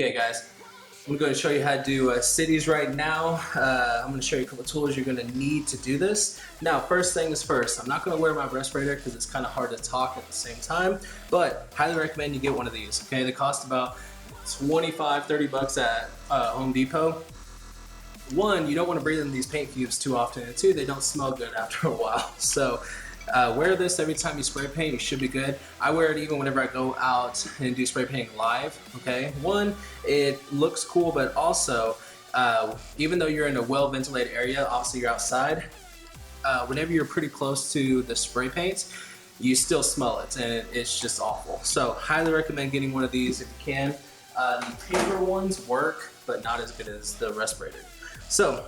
Okay guys, I'm going to show you how to do cities right now. I'm going to show you a couple tools you're going to need to do this. Now, first thing is first, I'm not going to wear my respirator because it's kind of hard to talk at the same time, but highly recommend you get one of these. Okay, they cost about 25, 30 bucks at Home Depot. One, you don't want to breathe in these paint fumes too often, and two, they don't smell good after a while. So wear this every time you spray paint. You should be good. I wear it even whenever I go out and do spray painting live. Okay, one, it looks cool, but also even though you're in a well ventilated area, obviously you're outside, whenever you're pretty close to the spray paint, you still smell it, and it's just awful. So highly recommend getting one of these if you can. The paper ones work, but not as good as the respirator. So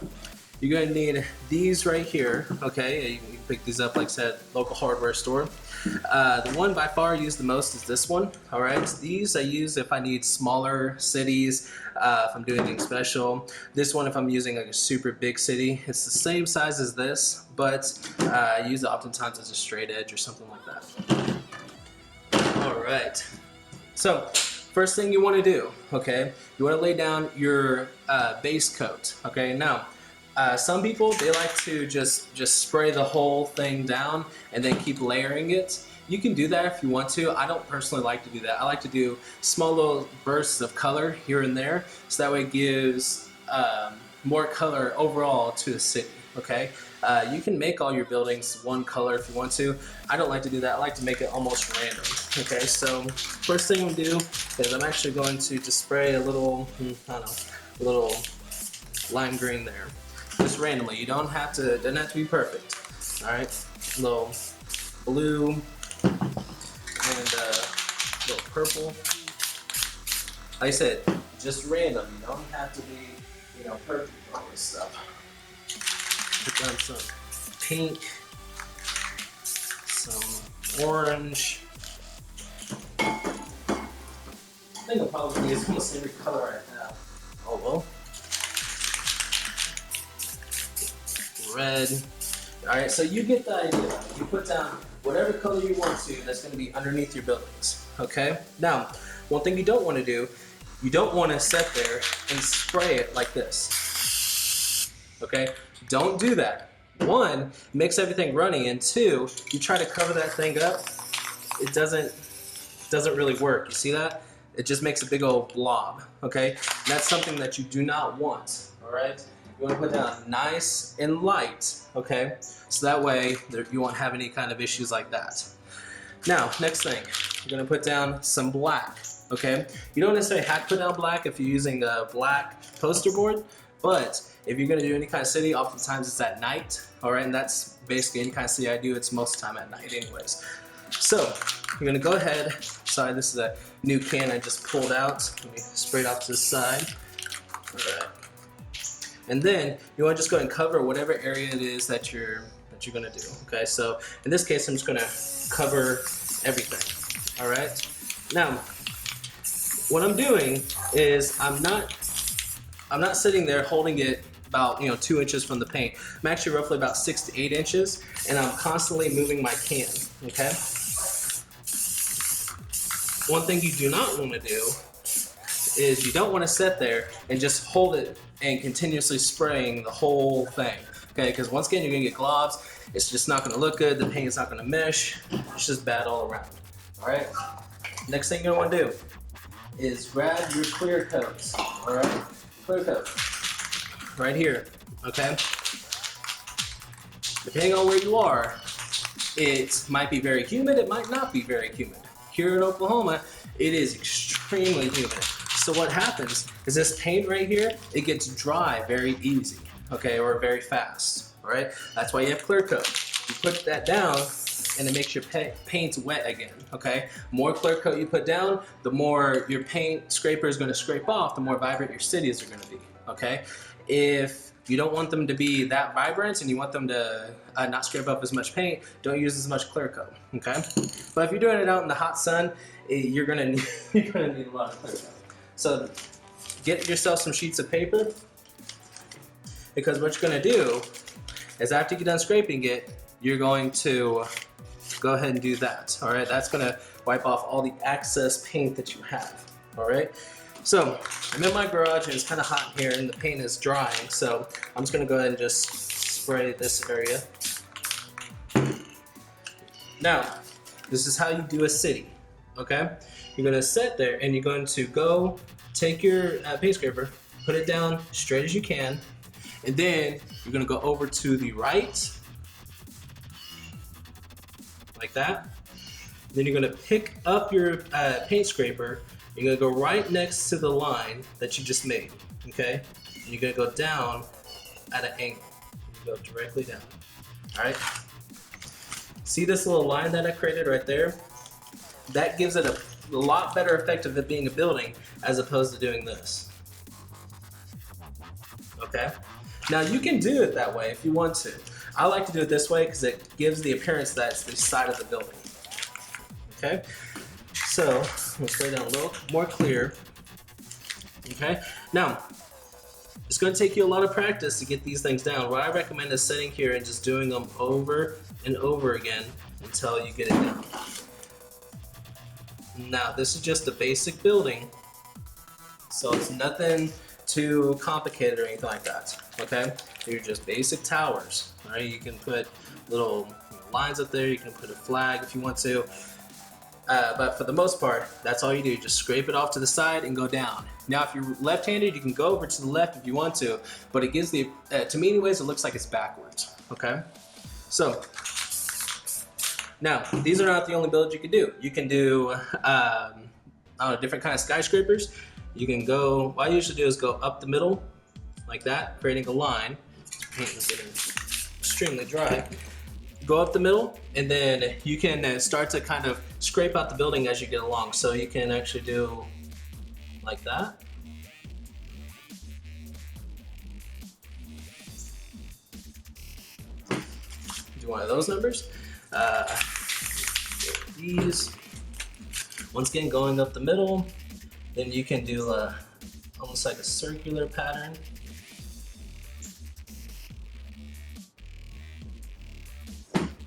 you're going to need these right here. Okay, you can pick these up, like I said, local hardware store. The one by far I use the most is this one. All right, these I use if I need smaller cities, if I'm doing anything special. This one if I'm using like a super big city. It's the same size as this, but I use it oftentimes as a straight edge or something like that. All right, so first thing you want to do, okay, you want to lay down your base coat. Okay, now some people, they like to just spray the whole thing down and then keep layering it. You can do that if you want to. I don't personally like to do that. I like to do small little bursts of color here and there, so that way it gives more color overall to the city. Okay, you can make all your buildings one color if you want to. I don't like to do that. I like to make it almost random. Okay, so first thing I'm gonna do is I'm actually going to just spray a little, I don't know, a little lime green there, just randomly. You don't have to, doesn't have to be perfect. All right, a little blue and a little purple. Like I said, just random. You don't have to be, you know, perfect for all this stuff. Put down some pink, some orange. I think I'll probably use almost every color I have. Oh well. Red. Alright, so you get the idea. You put down whatever color you want to that's going to be underneath your buildings. Okay? Now, one thing you don't want to do, you don't want to sit there and spray it like this. Okay? Don't do that. One, it makes everything runny, and two, you try to cover that thing up, it doesn't really work. You see that? It just makes a big old blob. Okay? That's something that you do not want. Alright? You want to put down nice and light, okay? So that way you won't have any kind of issues like that. Now, next thing, you're going to put down some black, okay? You don't necessarily have to put down black if you're using a black poster board, but if you're going to do any kind of city, oftentimes it's at night, all right? And that's basically any kind of city I do, it's most of the time at night anyways. So, you're going to go ahead, sorry, this is a new can I just pulled out. Let me spray it off to the side. All right. And then you want to just go ahead and cover whatever area it is that you're going to do. Okay, so in this case, I'm just going to cover everything. All right. Now, what I'm doing is I'm not sitting there holding it about 2 inches from the paint. I'm actually roughly about 6 to 8 inches, and I'm constantly moving my can. Okay. One thing you do not want to do is you don't want to sit there and just hold it and continuously spraying the whole thing, okay? Because once again, you're gonna get globs. It's just not gonna look good. The paint is not gonna mesh. It's just bad all around. All right. Next thing you're gonna want to do is grab your clear coats. All right, clear coat right here. Okay. Depending on where you are, it might be very humid. It might not be very humid. Here in Oklahoma, it is extremely humid. So what happens is this paint right here, it gets dry very easy, okay, or very fast, all right? That's why you have clear coat. You put that down and it makes your paint wet again, okay? More clear coat you put down, the more your paint scraper is gonna scrape off, the more vibrant your cities are gonna be, okay? If you don't want them to be that vibrant and you want them to not scrape up as much paint, don't use as much clear coat, okay? But if you're doing it out in the hot sun, you're gonna need a lot of clear coat. So get yourself some sheets of paper, because what you're going to do is after you get done scraping it, you're going to go ahead and do that. All right, that's going to wipe off all the excess paint that you have. All right, So I'm in my garage and it's kind of hot in here and the paint is drying. So I'm just gonna go ahead and just spray this area. Now, this is how you do a city, okay? You're gonna sit there and you're going to go take your paint scraper, put it down straight as you can, and then you're gonna go over to the right, like that. Then you're gonna pick up your paint scraper. You're gonna go right next to the line that you just made, okay? And you're gonna go down at an angle. You go directly down, all right? See this little line that I created right there? That gives it a lot better effect of it being a building as opposed to doing this, okay? Now you can do it that way if you want to. I like to do it this way because it gives the appearance that it's the side of the building. Okay, so let's spray down a little more clear. Okay, now it's going to take you a lot of practice to get these things down. What I recommend is sitting here and just doing them over and over again until you get it down. Now this is just a basic building, so it's nothing too complicated or anything like that. Okay, they're just basic towers. All right, you can put little lines up there. You can put a flag if you want to. But for the most part, that's all you do. Just scrape it off to the side and go down. Now, if you're left-handed, you can go over to the left if you want to, but it gives the, to me anyways, it looks like it's backwards, okay? So, now, these are not the only builds you can do. You can do, I don't know, different kind of skyscrapers. You can go, what I usually do is go up the middle, like that, creating a line. Paint is getting extremely dry. Go up the middle, and then you can start to kind of scrape out the building as you get along. So you can actually do like that. Do one of those numbers. These. Once again, going up the middle, then you can do almost like a circular pattern.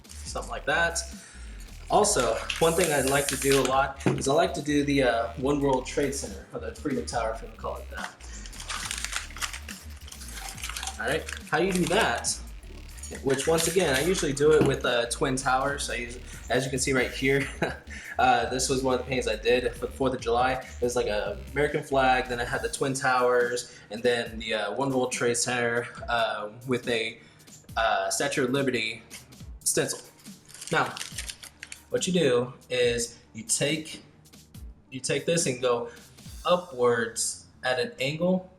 Something like that. Also, one thing I'd like to do a lot is I like to do the One World Trade Center, or the Freedom Tower, if you want to call it that. All right, how you do that, which once again, I usually do it with twin towers. As you can see right here, this was one of the paintings I did for the 4th of July. It was like a American flag, then I had the twin towers, and then the One World Trade Center with a Statue of Liberty stencil. Now, what you do is you take this and go upwards at an angle,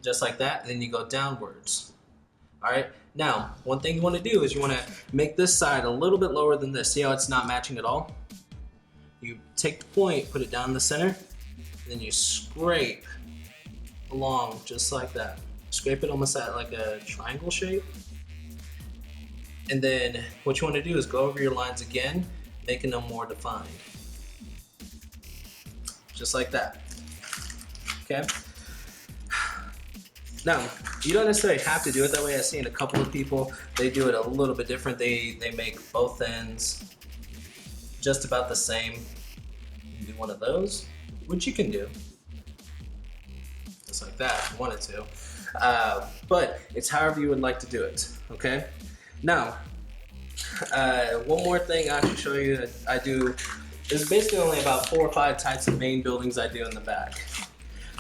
just like that, and then you go downwards. All right. Now, one thing you want to do is you want to make this side a little bit lower than this. See how it's not matching at all? You take the point, put it down in the center, then you scrape along just like that. Scrape it almost at like a triangle shape. And then what you want to do is go over your lines again, making them more defined. Just like that. Okay? Now, you don't necessarily have to do it that way. I've seen a couple of people, they do it a little bit different. They make both ends just about the same. You can do one of those, which you can do. Just like that if you wanted to. But it's however you would like to do it, okay? Now, one more thing I should show you that I do. There's basically only about 4 or 5 types of main buildings I do in the back.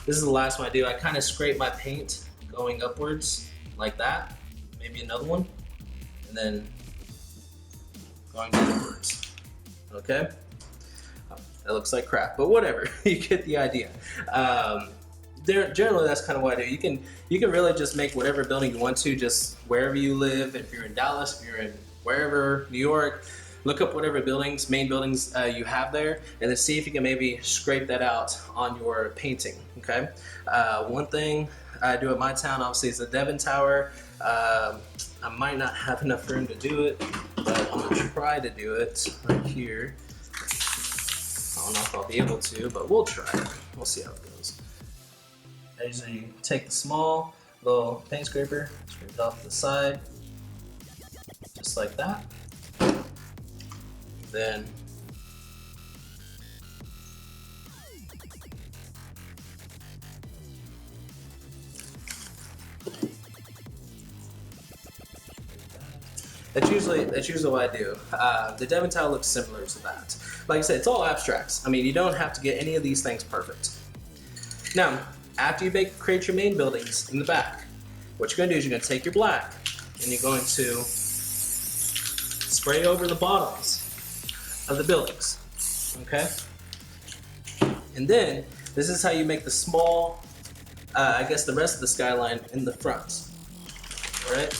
This is the last one I do. I kind of scrape my paint going upwards like that. Maybe another one. And then going downwards. Okay? That looks like crap, but whatever. You get the idea. Generally, that's kind of what I do. You can really just make whatever building you want to, just wherever you live. If you're in Dallas, if you're in wherever, New York, look up whatever buildings, main buildings you have there, and then see if you can maybe scrape that out on your painting, okay? One thing I do at my town, obviously, is the Devon Tower. I might not have enough room to do it, but I'm gonna try to do it right here. I don't know if I'll be able to, but we'll try it. We'll see how it goes. I usually take the small little paint scraper, scrape it off the side, just like that. Then That's usually what I do. The Devon tile looks similar to that. Like I said, it's all abstracts. I mean, you don't have to get any of these things perfect. Now, after you create your main buildings in the back, what you're going to do is you're going to take your black and you're going to spray over the bottoms of the buildings. Okay? And then this is how you make the small, I guess the rest of the skyline in the front. Alright?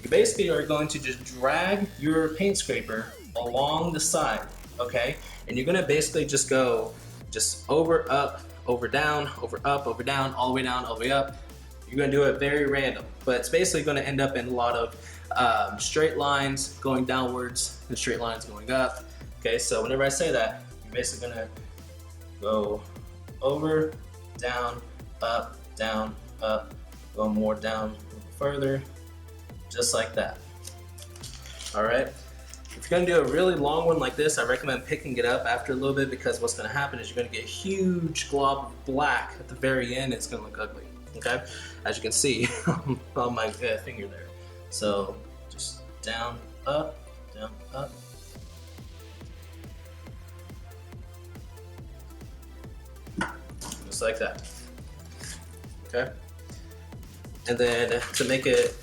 You basically are going to just drag your paint scraper along the side, okay? And you're gonna basically just go over, up, over, down, over, up, over, down, all the way down, all the way up. You're gonna do it very random, but it's basically gonna end up in a lot of straight lines going downwards and straight lines going up. Okay, so whenever I say that, you're basically gonna go over, down, up, go more down, further, just like that. All right. If you're gonna do a really long one like this, I recommend picking it up after a little bit, because what's gonna happen is you're gonna get a huge glob of black at the very end. It's gonna look ugly. Okay, as you can see on my finger there. So just down, up, just like that. Okay, and then to make it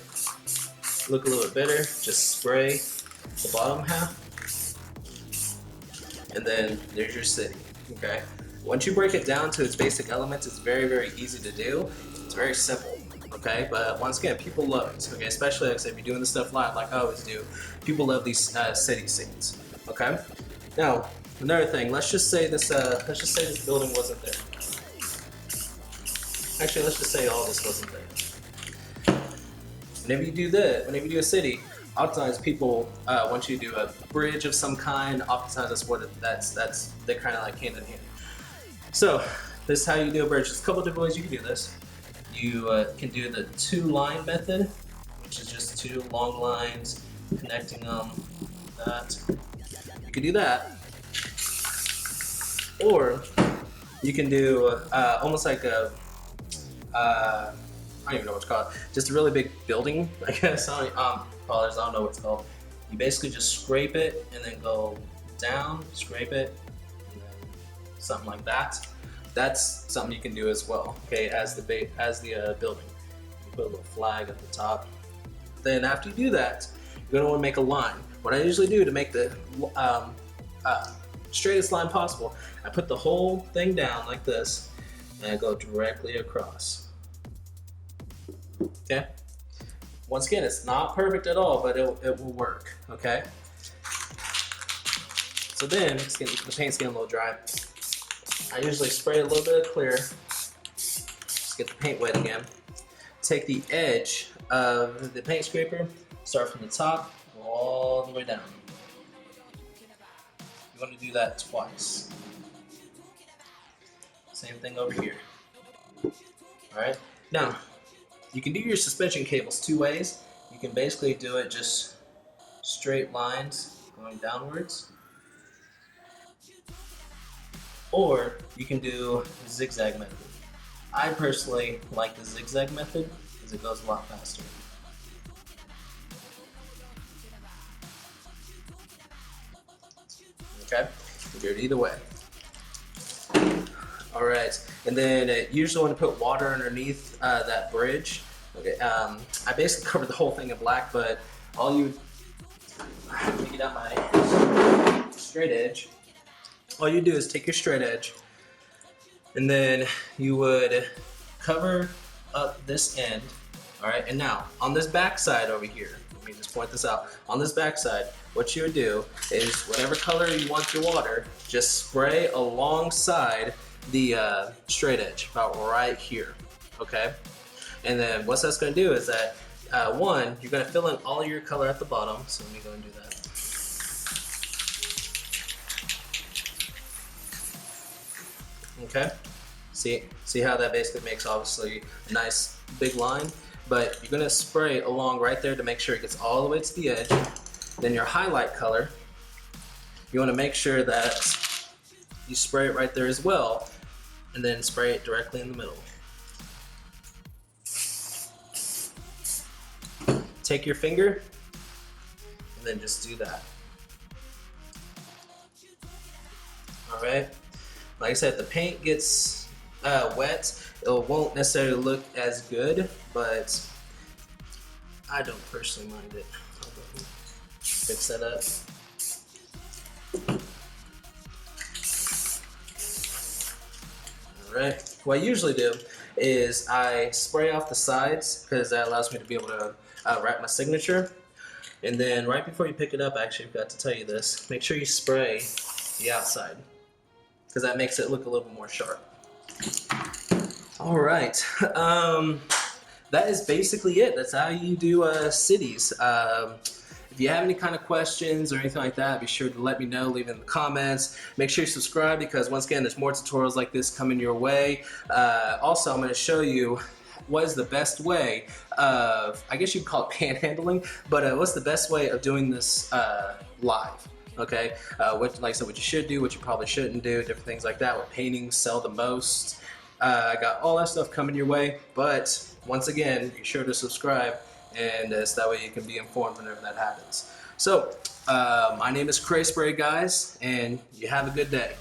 look a little bit better, just spray the bottom half, and then there's your city. Okay, once you break it down to its basic elements, it's very, very easy to do. It's very simple. Okay, but once again, people love it. Okay, especially like I said, if you're doing this stuff live, like I always do, people love these city scenes. Okay, now another thing. Let's just say this building wasn't there. Actually, let's just say all this wasn't there. Whenever you do that, whenever you do a city, oftentimes people want you to do a bridge of some kind. Oftentimes that's they're kind of like hand in hand. So this is how you do a bridge. There's a couple different ways you can do this. You can do the 2-line method, which is just 2 long lines connecting them. You can do that, or you can do almost like a I don't even know what it's called. Just a really big building, I guess. I don't know what it's called. You basically just scrape it and then go down, scrape it, and then something like that. That's something you can do as well. Okay, as the building. You put a little flag at the top. Then after you do that, you're gonna want to make a line. What I usually do to make the straightest line possible, I put the whole thing down like this, and I go directly across. Okay. Once again, it's not perfect at all, but it will work. Okay. So then the paint's getting a little dry. I usually spray a little bit of clear. Just get the paint wet again. Take the edge of the paint scraper, start from the top, go all the way down. You want to do that twice. Same thing over here. Alright, now you can do your suspension cables 2 ways. You can basically do it just straight lines going downwards, or you can do the zigzag method. I personally like the zigzag method because it goes a lot faster. Okay, you can do it either way. All right, and then you usually want to put water underneath that bridge. Okay, I basically covered the whole thing in black, but all you, let me get out my straight edge. All you do is take your straight edge, and then you would cover up this end. All right, and now on this back side over here, let me just point this out. On this back side, what you would do is whatever color you want your water, just spray alongside the straight edge, about right here, okay? And then what that's gonna do is that, one, you're gonna fill in all your color at the bottom, so let me go and do that. Okay, see how that basically makes obviously a nice big line, but you're gonna spray along right there to make sure it gets all the way to the edge. Then your highlight color, you wanna make sure that you spray it right there as well, and then spray it directly in the middle. Take your finger and then just do that. All right. Like I said, if the paint gets wet, it won't necessarily look as good, but I don't personally mind it. Fix that up. All right. What I usually do is I spray off the sides because that allows me to be able to write my signature. And then right before you pick it up, I actually forgot to tell you this, make sure you spray the outside because that makes it look a little bit more sharp. All right, that is basically it. That's how you do cities. If you have any kind of questions or anything like that, be sure to let me know, leave it in the comments. Make sure you subscribe because once again, there's more tutorials like this coming your way. Also, I'm going to show you what is the best way of, I guess you'd call it panhandling, but what's the best way of doing this live? Okay, like I said, what you should do, what you probably shouldn't do, different things like that, what paintings sell the most. I got all that stuff coming your way, but once again, be sure to subscribe, and so that way you can be informed whenever that happens. So, my name is CraySpray, guys, and you have a good day.